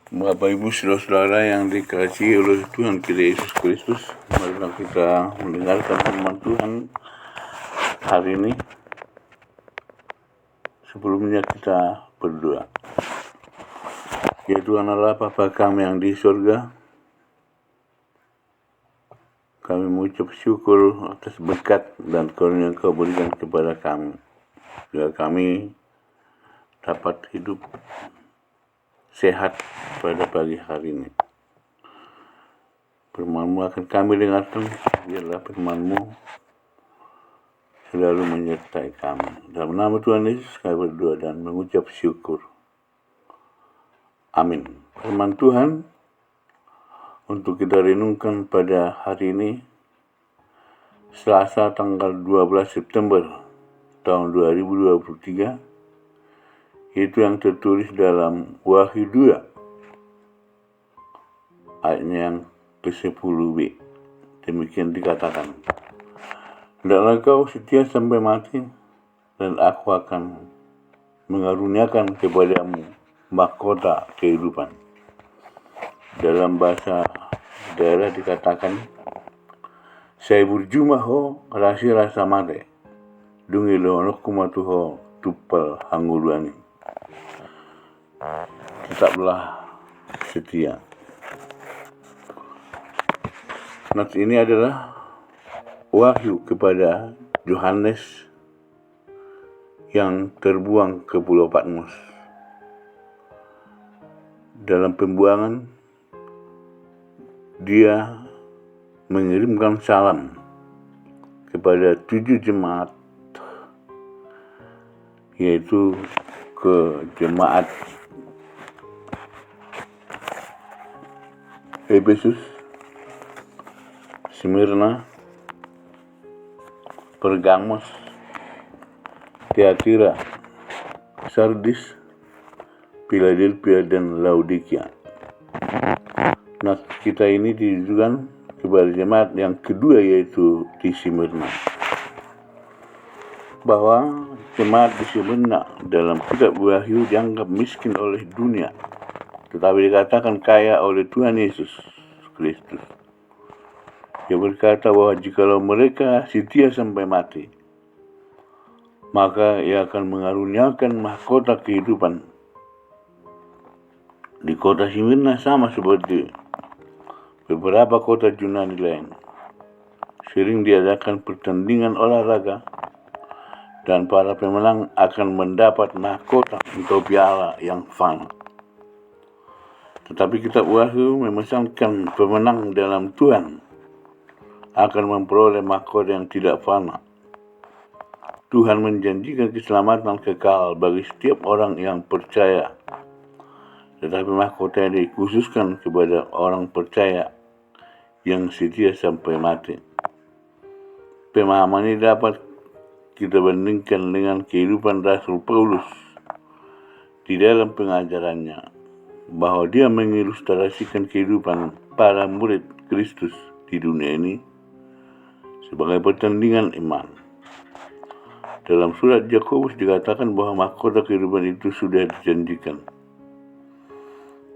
Bapak Ibu saudara-saudara yang dikasihi oleh Tuhan kita Yesus Kristus, marilah kita mendengarkan firman Tuhan hari ini. Sebelumnya kita berdoa. Ya Tuhan Allah, Bapa kami yang di surga, kami mengucap syukur atas berkat dan karunia yang Kau berikan kepada kami, agar kami dapat hidup sehat pada pagi hari ini. Firman-Mu akan kami dengarkan, biarlah firman-Mu selalu menyertai kami. Dalam nama Tuhan Yesus kami berdoa dan mengucap syukur. Amin. Firman Tuhan untuk kita renungkan pada hari ini, Selasa tanggal 12 September tahun 2023, itu yang tertulis dalam Wahyu 2 ayatnya yang ke-10b. Demikian dikatakan, hendaklah kau setia sampai mati, dan aku akan mengaruniakan kepadamu mahkota kehidupan. Dalam bahasa daerah dikatakan, saya berjumah ho rasi rasa mate, dungilo nok kumatuho tupal hanguluani. Tetaplah setia. Nats ini adalah wahyu kepada Yohanes yang terbuang ke Pulau Patmos. Dalam pembuangan, dia mengirimkan salam kepada 7 jemaat, yaitu ke jemaat Efesus, Smyrna, Pergamos, Thyatira, Sardis, Philadelphia, dan Laodikia. Nah, kita ini ditujukan kepada jemaat yang kedua, yaitu di Smyrna. Bahwa jemaat di Smyrna dalam kitab Wahyu dianggap miskin oleh dunia, tetapi dikatakan kaya oleh Tuhan Yesus Kristus. Dia berkata bahwa jikalau mereka setia sampai mati, maka Ia akan mengaruniakan mahkota kehidupan. Di kota Smyrna sama seperti beberapa kota Yunani lain, sering diadakan pertandingan olahraga, dan para pemenang akan mendapat mahkota atau piala yang fana. Tetapi kitab Wahyu memesankan pemenang dalam Tuhan akan memperoleh mahkota yang tidak fana. Tuhan menjanjikan keselamatan kekal bagi setiap orang yang percaya. Tetapi mahkota yang dikhususkan kepada orang percaya yang setia sampai mati. Pemahaman ini dapat kita bandingkan dengan kehidupan Rasul Paulus di dalam pengajarannya, bahwa dia mengilustrasikan kehidupan para murid Kristus di dunia ini sebagai pertandingan iman. Dalam surat Yakobus dikatakan bahwa mahkota kehidupan itu sudah dijanjikan.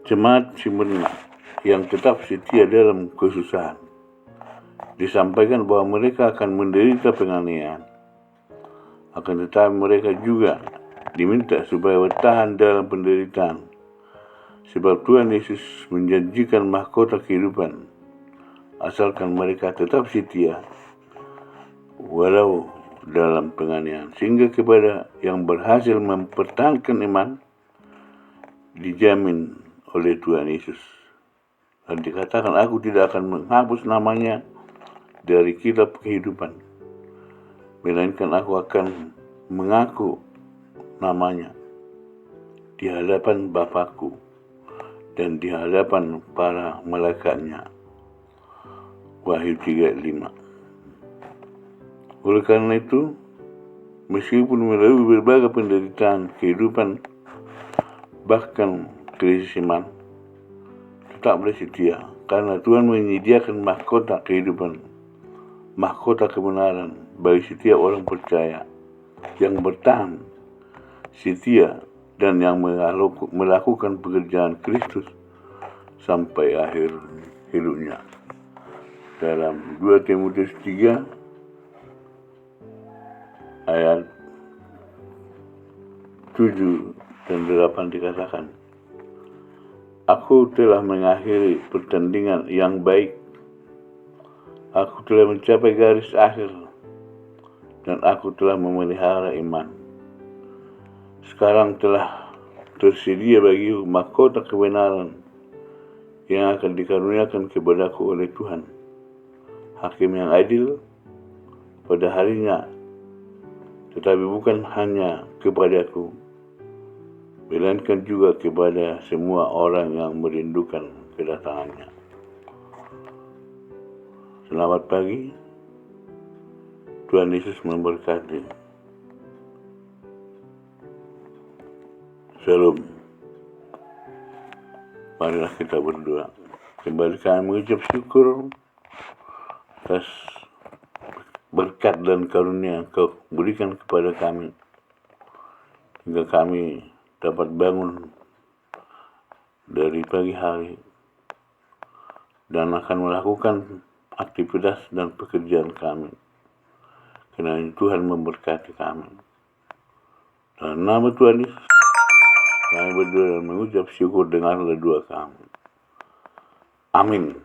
Jemaat Smyrna yang tetap setia dalam kesusahan, disampaikan bahwa mereka akan menderita penganiayaan. Akan tetapi mereka juga diminta supaya bertahan dalam penderitaan, sebab Tuhan Yesus menjanjikan mahkota kehidupan asalkan mereka tetap setia walau dalam penganiayaan. Sehingga kepada yang berhasil mempertahankan iman dijamin oleh Tuhan Yesus. Dan dikatakan, aku tidak akan menghapus namanya dari kitab kehidupan, melainkan aku akan mengaku namanya di hadapan Bapakku dan di hadapan para malaikatnya. Wahyu 3:5. Oleh karena itu, meskipun melalui berbagai penderitaan kehidupan, bahkan krisis iman, tetaplah setia, karena Tuhan menyediakan mahkota kehidupan, mahkota kebenaran bagi setiap orang percaya yang bertahan setia dan yang melakukan pekerjaan Kristus sampai akhir hidupnya. Dalam 2 Timotius 3 ayat 7 dan 8 dikatakan, Aku telah mengakhiri pertandingan yang baik. Aku telah mencapai garis akhir. Dan aku telah memelihara iman. Sekarang telah tersedia bagiku mahkota kebenaran yang akan dikaruniakan kepadaku oleh Tuhan, Hakim yang adil pada harinya, tetapi bukan hanya kepadaku, melainkan juga kepada semua orang yang merindukan kedatangannya. Selamat pagi, Tuhan Yesus memberkati. Shalom. Marilah kita berdoa. Kembali kami mengucap syukur atas berkat dan karunia yang Kau berikan kepada kami, hingga kami dapat bangun dari pagi hari dan akan melakukan aktivitas dan pekerjaan kami. Karena Tuhan memberkati kami. Dalam nama Tuhan Yesus, kami berdoa dan mengucap syukur, dengarlah doa kami. Amin.